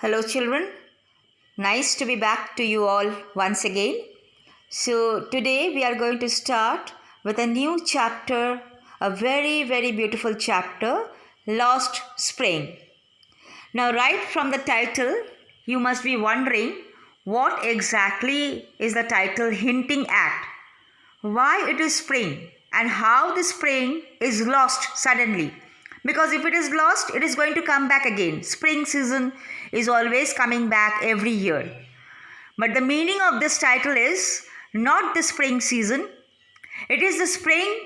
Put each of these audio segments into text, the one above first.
Hello, children. Nice to be back to you all once again. So, today we are going to start with a new chapter, a very beautiful chapter, Lost Spring. Now, right from the title, you must be wondering what exactly is the title hinting at? Why it is spring and how the spring is lost suddenly. Because if it is lost, it is going to come back again. Spring season is always coming back every year. But the meaning of this title is not the spring season. It is the spring.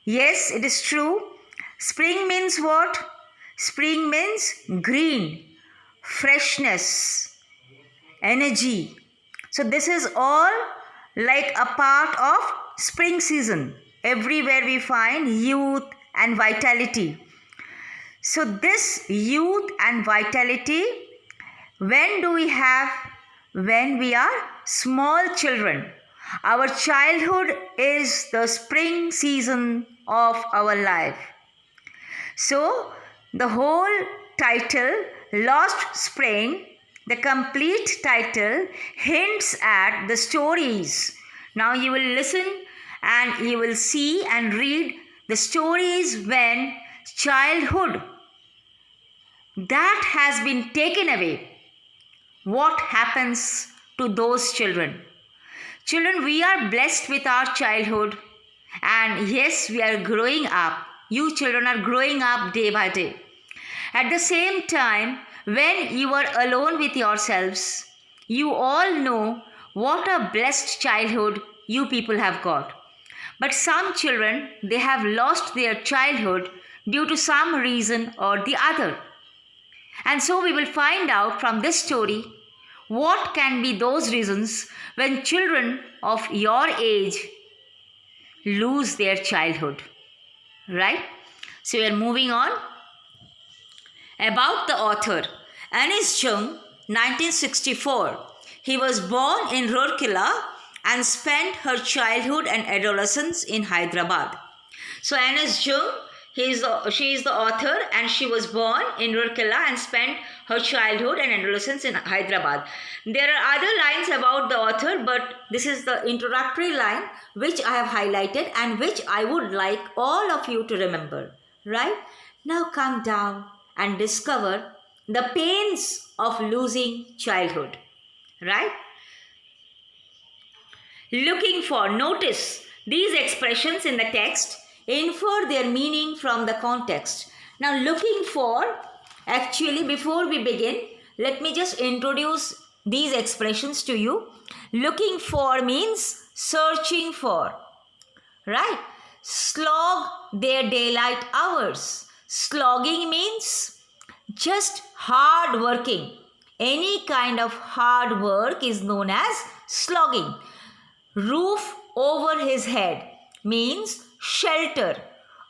Yes, it is true. Spring means what? Spring means green, freshness, energy. So this is all like a part of spring season. Everywhere we find youth and vitality. So this youth and vitality, when do we have? When we are small children. Our childhood is the spring season of our life. So the whole title, Lost Spring, the complete title hints at the stories. Now you will listen and you will see and read the stories when childhood that has been taken away. What happens to those children? Children, we are blessed with our childhood, and yes, we are growing up. You children are growing up day by day. At the same time, when you are alone with yourselves, you all know what a blessed childhood you people have got. But some children, they have lost their childhood due to some reason or the other. And so we will find out from this story what can be those reasons when children of your age lose their childhood. Right? So we are moving on. About the author, Anis Jung, 1964. He was born in Rourkela and spent her childhood and adolescence in Hyderabad. So Anis Jung, she is the author, and she was born in Rourkela and spent her childhood and adolescence in Hyderabad. There are other lines about the author, but this is the introductory line which I have highlighted and which I would like all of you to remember. Right? Now come down and discover the pains of losing childhood. Right? Looking for, notice these expressions in the text infer their meaning from the context. Now looking for, actually before we begin, let me just introduce these expressions to you. Looking for means searching for, right? Slog their daylight hours. Slogging means just hard working. Any kind of hard work is known as slogging. Roof over his head means shelter.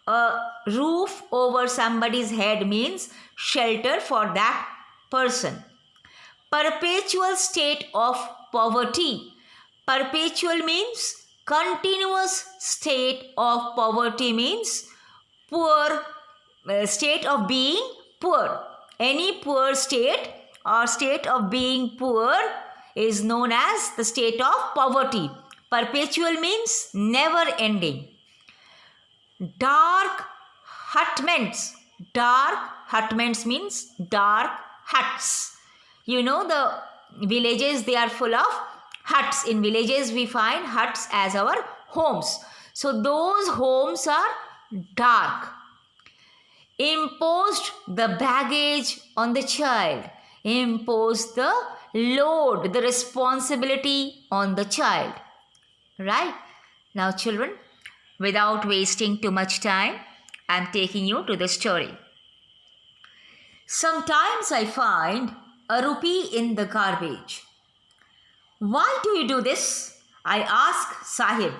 A roof over somebody's head means shelter for that person. Perpetual state of poverty. Perpetual means continuous state of poverty, means poor, state of being poor. Any poor state or state of being poor is known as the state of poverty. Perpetual means never ending. Dark hutments. Dark hutments means dark huts. You know, the villages, they are full of huts. In villages we find huts as our homes. So those homes are dark. Imposed the baggage on the child. Imposed the load, the responsibility on the child. Right? Now children, without wasting too much time, I am taking you to the story. Sometimes I find a rupee in the garbage. Why do you do this? I ask Sahib,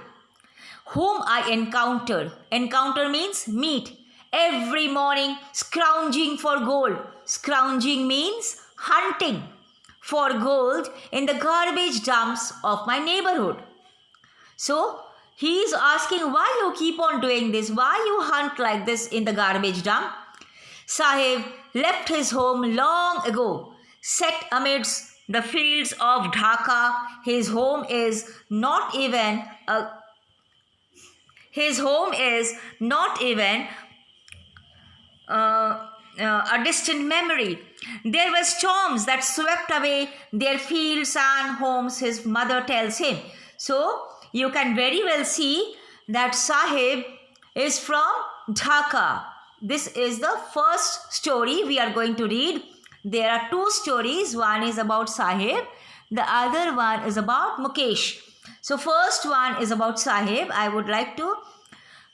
whom I encountered. Encounter means meet. Every morning scrounging for gold. Scrounging means hunting for gold in the garbage dumps of my neighborhood. So he is asking, why you keep on doing this? Why you hunt like this in the garbage dump? Sahib left his home long ago. set amidst the fields of Dhaka. His home is not even a his home is not even a distant memory. There were storms that swept away their fields and homes, his mother tells him. So you can very well see that Sahib is from Dhaka. This is the first story we are going to read. There are two stories. One is about Sahib, the other one is about Mukesh. So first one is about Sahib. I would like to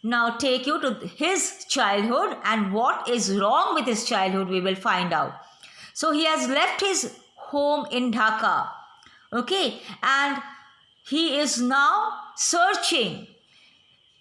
now take you to his childhood, and what is wrong with his childhood we will find out. So he has left his home in Dhaka, okay, and he is now searching,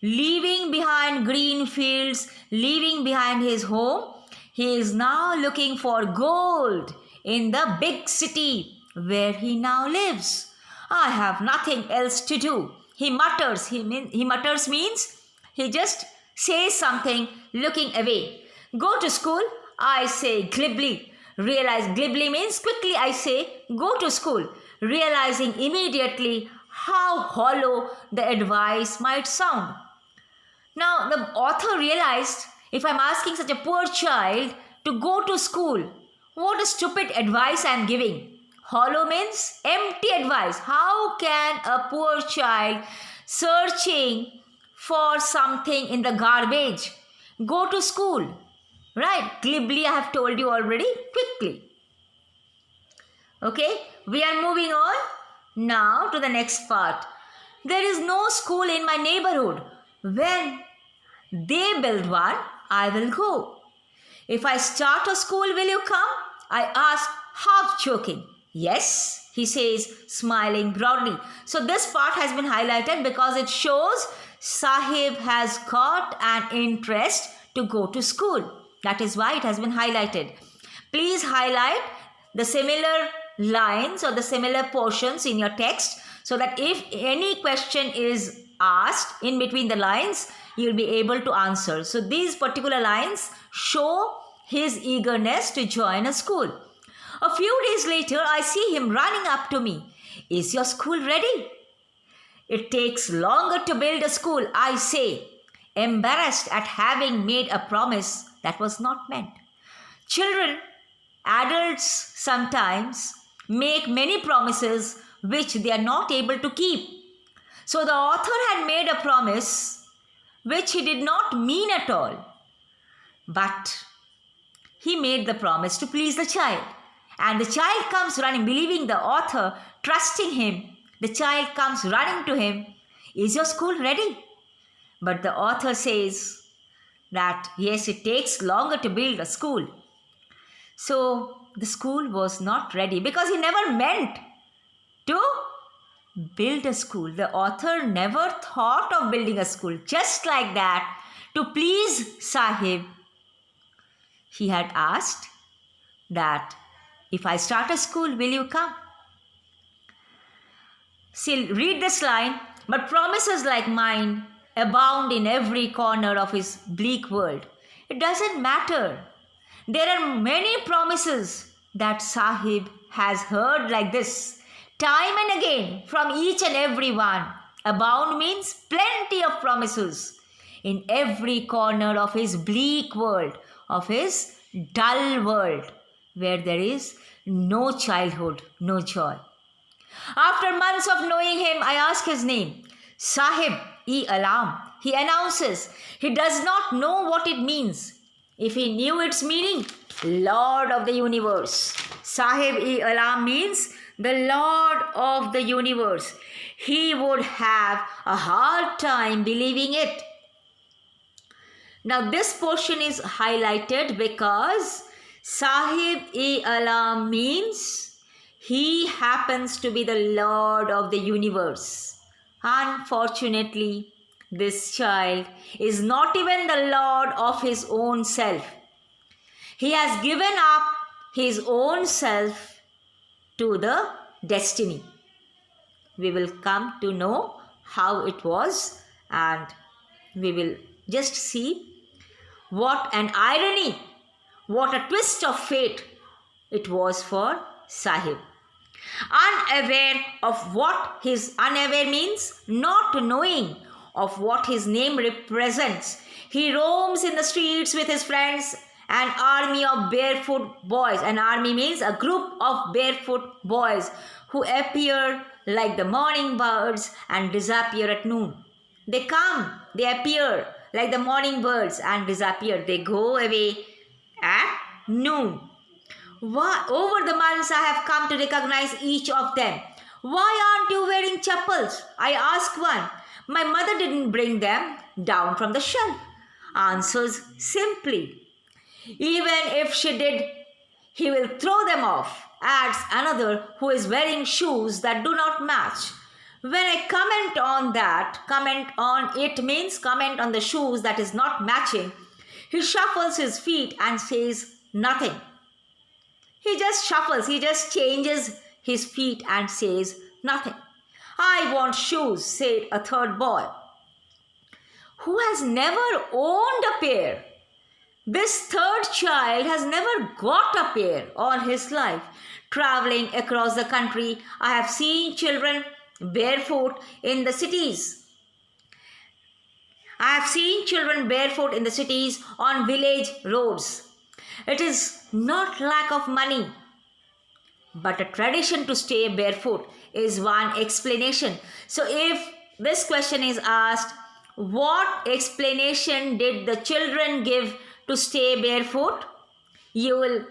leaving behind green fields, leaving behind his home. He is now looking for gold in the big city where he now lives. I have nothing else to do, he mutters. He mutters means he just says something looking away. Go to school, I say glibly. Realize glibly means quickly I say go to school, realizing immediately how hollow the advice might sound. Now the author realized, if I'm asking such a poor child to go to school, what a stupid advice I'm giving. Hollow means empty advice. How can a poor child searching for something in the garbage go to school? Right? Glibly I have told you already. Quickly. Okay? We are moving on now to the next part. There is no school in my neighborhood. When they build one, I will go. If I start a school, will you come? I ask, half joking. Yes, he says, smiling broadly. So this part has been highlighted because it shows Sahib has got an interest to go to school. That is why it has been highlighted. Please highlight the similar lines or the similar portions in your text so that if any question is asked in between the lines, you will be able to answer. So these particular lines show his eagerness to join a school. A few days later, I see him running up to me. Is your school ready? It takes longer to build a school, I say, embarrassed at having made a promise that was not meant. Children, adults sometimes make many promises which they are not able to keep. So the author had made a promise which he did not mean at all. But he made the promise to please the child. And the child comes running, believing the author, trusting him. The child comes running to him. Is your school ready? But the author says that yes, it takes longer to build a school. So the school was not ready because he never meant to build a school. The author never thought of building a school. Just like that, to please Sahib, he had asked that if I start a school, will you come? See, read this line. But promises like mine abound in every corner of his bleak world. It doesn't matter. There are many promises that Sahib has heard like this, time and again, from each and every one. Abound means plenty of promises in every corner of his bleak world, of his dull world, where there is no childhood, no joy. After months of knowing him, I ask his name. Sahib-e-Alam. He announces. He does not know what it means. If he knew its meaning, Lord of the universe. Sahib-e-Alam means the Lord of the universe. He would have a hard time believing it. Now this portion is highlighted because Sahib-e-Alam means he happens to be the Lord of the universe. Unfortunately, this child is not even the Lord of his own self. He has given up his own self to the destiny. We will come to know how it was, and we will just see what an irony, what a twist of fate it was for Sahib. Unaware means not knowing of what his name represents. He roams in the streets with his friends, an army of barefoot boys. An army means a group of barefoot boys who appear like the morning birds and disappear at noon. They come, they appear like the morning birds and disappear. They go away at noon. Over the months, I have come to recognize each of them. Why aren't you wearing chappals? I ask one. My mother didn't bring them down from the shelf. Answers simply. Even if she did, he will throw them off, adds another who is wearing shoes that do not match. When I comment on it means comment on the shoes that is not matching. He shuffles his feet and says nothing. He just shuffles, he just changes his feet and says nothing. I want shoes, said a third boy, who has never owned a pair. This third child has never got a pair all his life. Traveling across the country, I have seen children barefoot in the cities. I have seen children barefoot in the cities on village roads. It is not lack of money, but a tradition to stay barefoot is one explanation. So if this question is asked, what explanation did the children give to stay barefoot? You will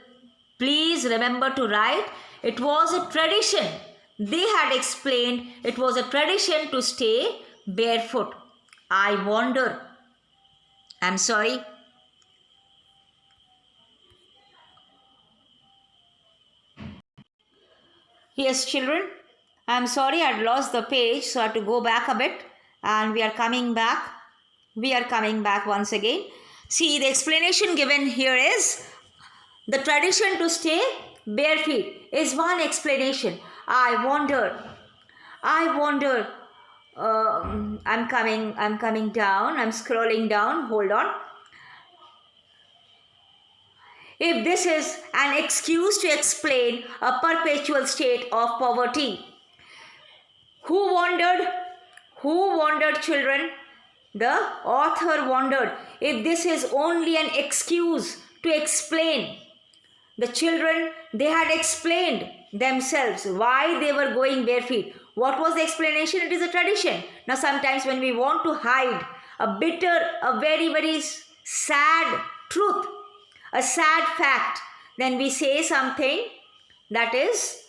please remember to write, it was a tradition. They had explained it was a tradition to stay barefoot. I wonder. I'm sorry. Yes, children. I'm sorry I had lost the page, so I have to go back a bit. And we are coming back. We are coming back once again. See, the explanation given here is the tradition to stay barefoot is one explanation. I wonder. I'm coming down. I'm scrolling down. Hold on. If this is an excuse to explain a perpetual state of poverty. Who wondered? Who wondered, children? The author wondered if this is only an excuse to explain. The children, they had explained themselves why they were going barefoot. What was the explanation? It is a tradition. Now sometimes when we want to hide a very, very sad truth, a sad fact, then we say something that is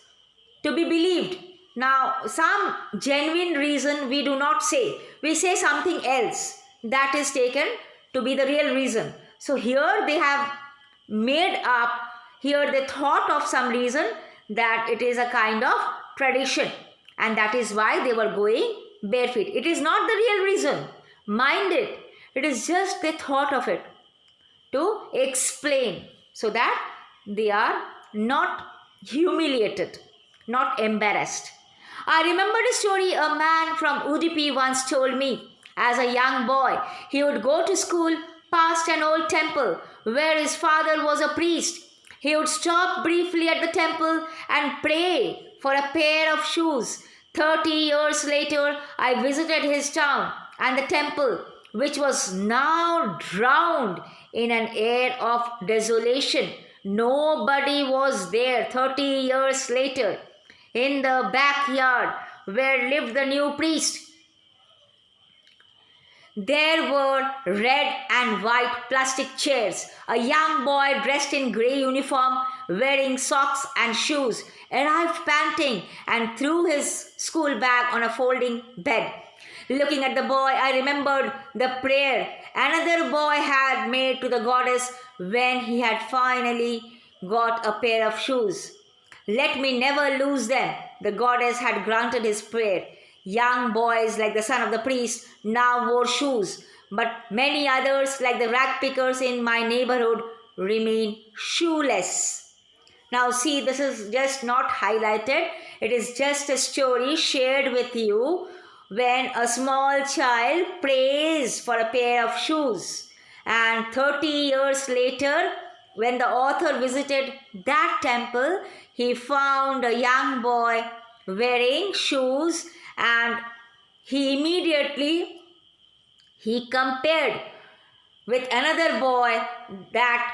to be believed. Now, some genuine reason we do not say. We say something else that is taken to be the real reason. So here they have made up, here they thought of some reason that it is a kind of tradition and that is why they were going barefoot. It is not the real reason. Mind it. It is just they thought of it to explain so that they are not humiliated, not embarrassed. I remembered a story a man from Udupi once told me. As a young boy, he would go to school past an old temple where his father was a priest. He would stop briefly at the temple and pray for a pair of shoes. 30 years later, I visited his town and the temple, which was now drowned in an air of desolation. Nobody was there 30 years later. In the backyard where lived the new priest, there were red and white plastic chairs. A young boy dressed in grey uniform, wearing socks and shoes, arrived panting and threw his school bag on a folding bed. Looking at the boy, I remembered the prayer another boy had made to the goddess when he had finally got a pair of shoes. Let me never lose them. The goddess had granted his prayer. Young boys like the son of the priest now wore shoes, but many others like the rag pickers in my neighborhood remain shoeless. Now see, this is just not highlighted. It is just a story shared with you when a small child prays for a pair of shoes and 30 years later when the author visited that temple, he found a young boy wearing shoes, and he immediately compared with another boy that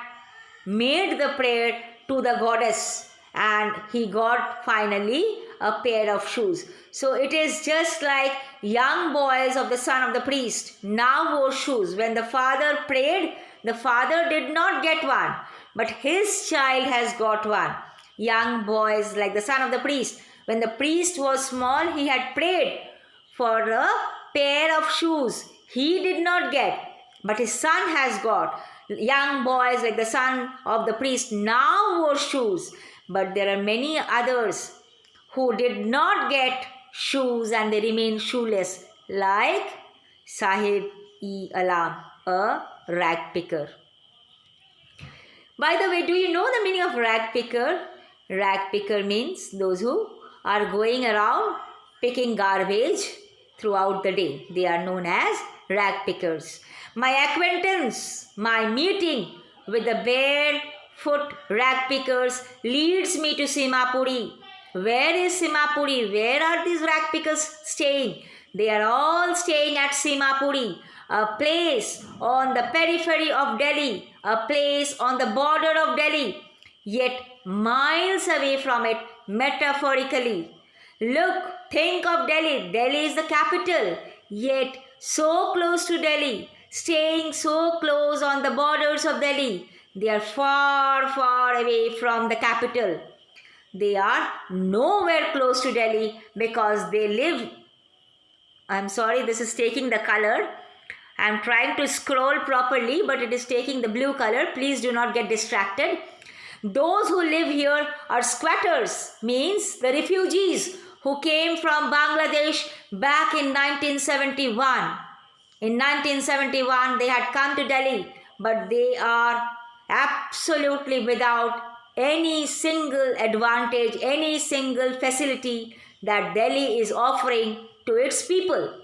made the prayer to the goddess, and he got finally a pair of shoes. So it is just like young boys of the son of the priest now wore shoes. When the father prayed, the father did not get one, but his child has got one. Young boys like the son of the priest. When the priest was small, he had prayed for a pair of shoes. He did not get, but his son has got. Young boys like the son of the priest now wore shoes, but there are many others who did not get shoes and they remain shoeless, like Sahib-e-Alam, a rag picker. By the way, do you know the meaning of rag picker? Rag picker means those who are going around picking garbage throughout the day. They are known as rag pickers. My acquaintance, my meeting with the barefoot rag pickers leads me to Simapuri. Where is Simapuri? Where are these rag pickers staying? They are all staying at Simapuri, a place on the periphery of Delhi, a place on the border of Delhi, yet miles away from it metaphorically. Look, think of Delhi. Delhi is the capital, yet so close to Delhi, staying so close on the borders of Delhi. They are far, far away from the capital. They are nowhere close to Delhi because they live. I'm sorry, this is taking the color. I'm trying to scroll properly, but it is taking the blue color. Please do not get distracted. Those who live here are squatters, means the refugees who came from Bangladesh back in 1971. In 1971, they had come to Delhi, but they are absolutely without any single advantage, any single facility that Delhi is offering to its people.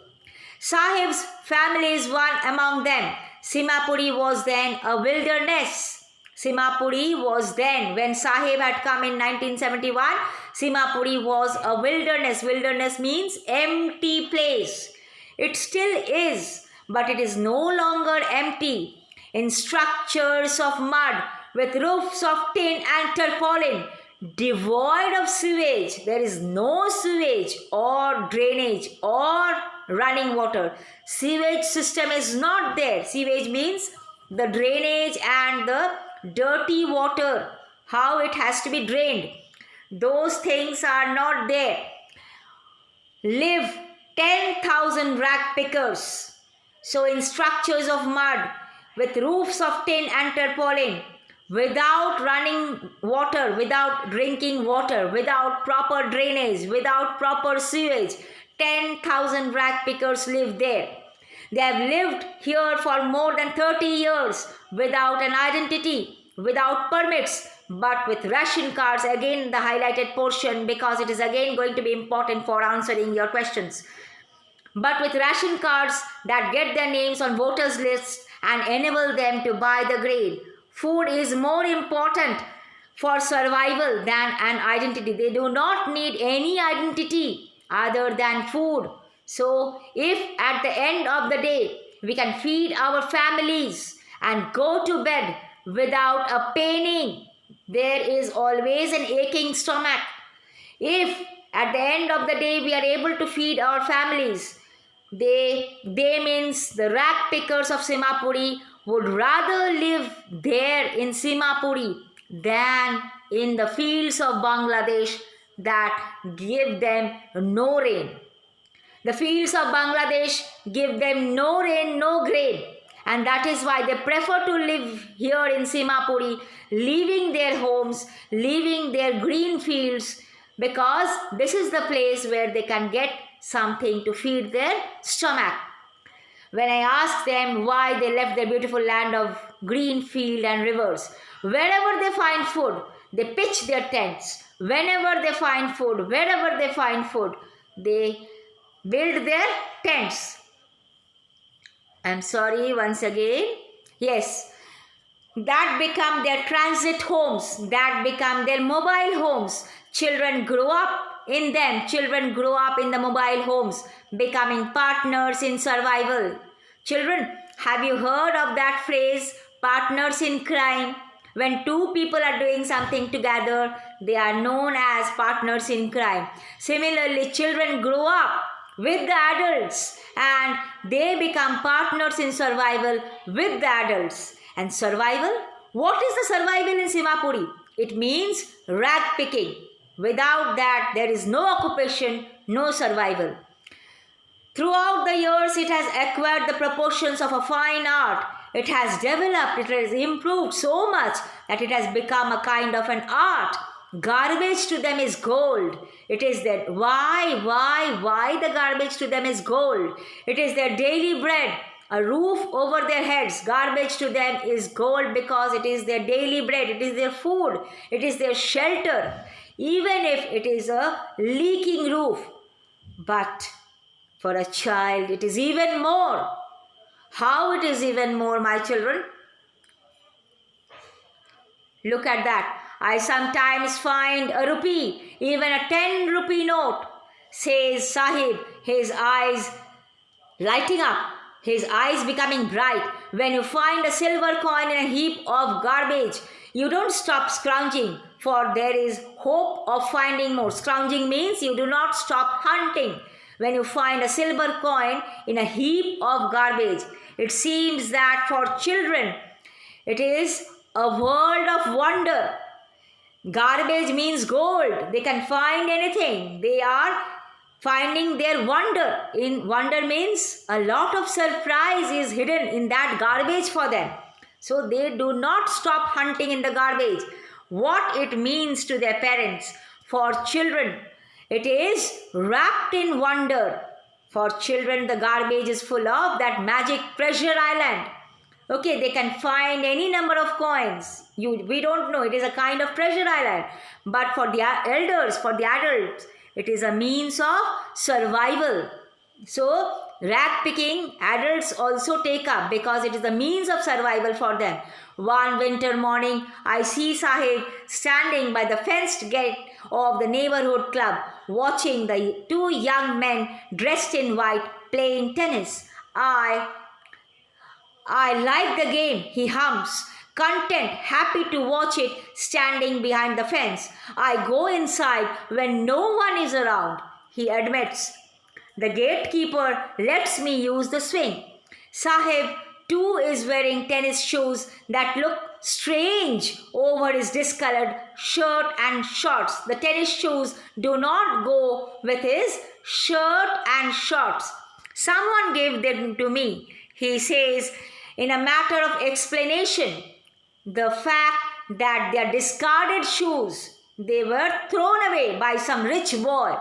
Sahib's family is one among them. Simapuri was then a wilderness. Simapuri was then, when Sahib had come in 1971, Simapuri was a wilderness. Wilderness means empty place. It still is, but it is no longer empty. In structures of mud with roofs of tin and tarpaulin, devoid of sewage. There is no sewage or drainage or running water. Sewage system is not there. Sewage means the drainage and the dirty water, how it has to be drained. Those things are not there. Live 10,000 rag pickers. So in structures of mud with roofs of tin and tarpaulin, without running water, without drinking water, without proper drainage, without proper sewage, 10,000 rag pickers live there. They have lived here for more than 30 years without an identity, without permits, but with ration cards. Again, the highlighted portion, because it is again going to be important for answering your questions. But with ration cards that get their names on voters' lists and enable them to buy the grain. Food is more important for survival than an identity. They do not need any identity other than food. So if at the end of the day we can feed our families and go to bed without a paining, there is always an aching stomach. If at the end of the day we are able to feed our families, they means the rag pickers of Simapuri would rather live there in Simapuri than in the fields of Bangladesh that give them no rain. The fields of Bangladesh give them no rain, no grain. And that is why they prefer to live here in Simapuri, leaving their homes, leaving their green fields, because this is the place where they can get something to feed their stomach. When I ask them why they left their beautiful land of green field and rivers, wherever they find food, they pitch their tents. Whenever they find food, wherever they find food, they build their tents. I'm sorry once again. Yes. that become their transit homes, that become their mobile homes. Children grow up in them, children grow up in the mobile homes, becoming partners in survival. Children, have you heard of that phrase, partners in crime? When two people are doing something together, they are known as partners in crime. Similarly, children grow up with the adults and they become partners in survival with the adults. And survival? What is the survival in Simapuri? It means rag picking. Without that, there is no occupation, no survival. Throughout the years, it has acquired the proportions of a fine art. It has developed, it has improved so much that it has become a kind of an art. Garbage to them is gold. It is that why the garbage to them is gold? It is their daily bread, a roof over their heads. Garbage to them is gold because it is their daily bread, it is their food, it is their shelter, even if it is a leaking roof. But for a child, it is even more. How it is even more, my children? Look at that. I sometimes find a rupee, even a 10 rupee note, says Sahib, his eyes lighting up, his eyes becoming bright. When you find a silver coin in a heap of garbage, you don't stop scrounging, for there is hope of finding more. Scrounging means you do not stop hunting. When you find a silver coin in a heap of garbage, it seems that for children, it is a world of wonder. Garbage means gold. They can find anything. They are finding their wonder. In wonder means a lot of surprise is hidden in that garbage for them. So they do not stop hunting in the garbage. What it means to their parents. For children, it is wrapped in wonder. For children, the garbage is full of that magic treasure island. Okay, they can find any number of coins. We don't know. It is a kind of treasure island. But for the elders, for the adults, it is a means of survival. So, rag picking, adults also take up because it is a means of survival for them. One winter morning, I see Sahib standing by the fenced gate of the neighborhood club, watching the two young men dressed in white playing tennis. I like the game, he hums, content, happy to watch it standing behind the fence. I go inside when no one is around, he admits. The gatekeeper lets me use the swing. Sahib too is wearing tennis shoes that look strange over his discolored shirt and shorts. The tennis shoes do not go with his shirt and shorts. Someone gave them to me, he says, in a matter of explanation. The fact that they are discarded shoes, they were thrown away by some rich boy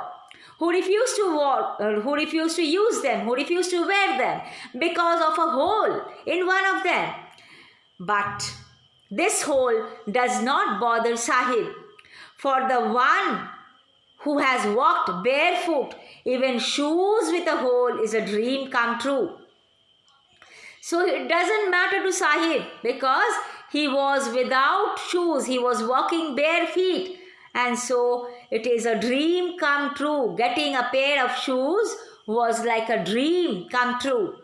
who refused to use them, who refused to wear them because of a hole in one of them. But this hole does not bother Sahib. For the one who has walked barefoot, even shoes with a hole is a dream come true. So it doesn't matter to Sahib because he was without shoes, he was walking bare feet. And so it is a dream come true. Getting a pair of shoes was like a dream come true.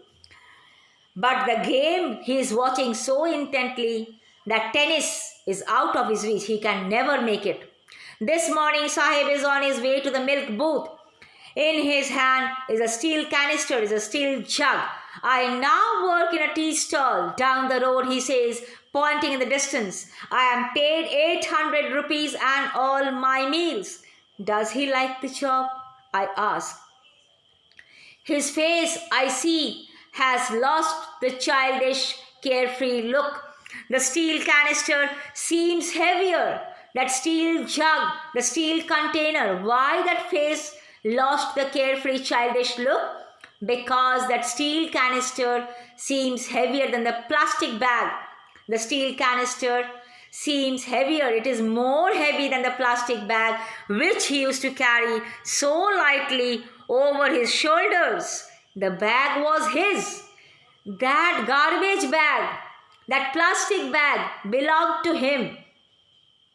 But the game he is watching so intently that tennis is out of his reach. He can never make it. This morning Sahib is on his way to the milk booth. In his hand is a steel canister, is a steel jug. I now work in a tea stall. Down the road, he says, pointing in the distance. I am paid 800 rupees and all my meals. Does he like the job? I ask. His face, I see, has lost the childish, carefree look. The steel canister seems heavier. That steel jug, the steel container. Why that face lost the carefree, childish look? Because that steel canister seems heavier than the plastic bag. The steel canister seems heavier. It is more heavy than the plastic bag which he used to carry so lightly over his shoulders. The bag was his. That garbage bag. That plastic bag belonged to him.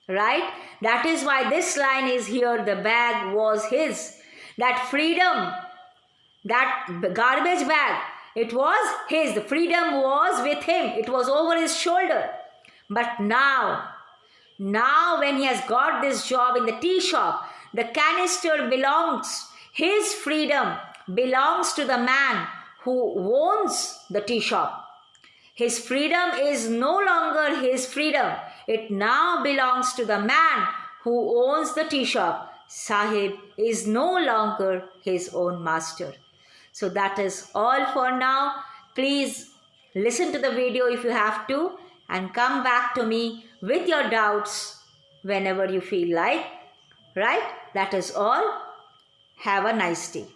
Right? That is why this line is here. The bag was his. That freedom, that garbage bag, it was his. The freedom was with him. It was over his shoulder. But now when he has got this job in the tea shop, the canister belongs, his freedom belongs to the man who owns the tea shop. His freedom is no longer his freedom. It now belongs to the man who owns the tea shop. Sahib is no longer his own master. So that is all for now. Please listen to the video if you have to and come back to me with your doubts whenever you feel like. Right? That is all. Have a nice day.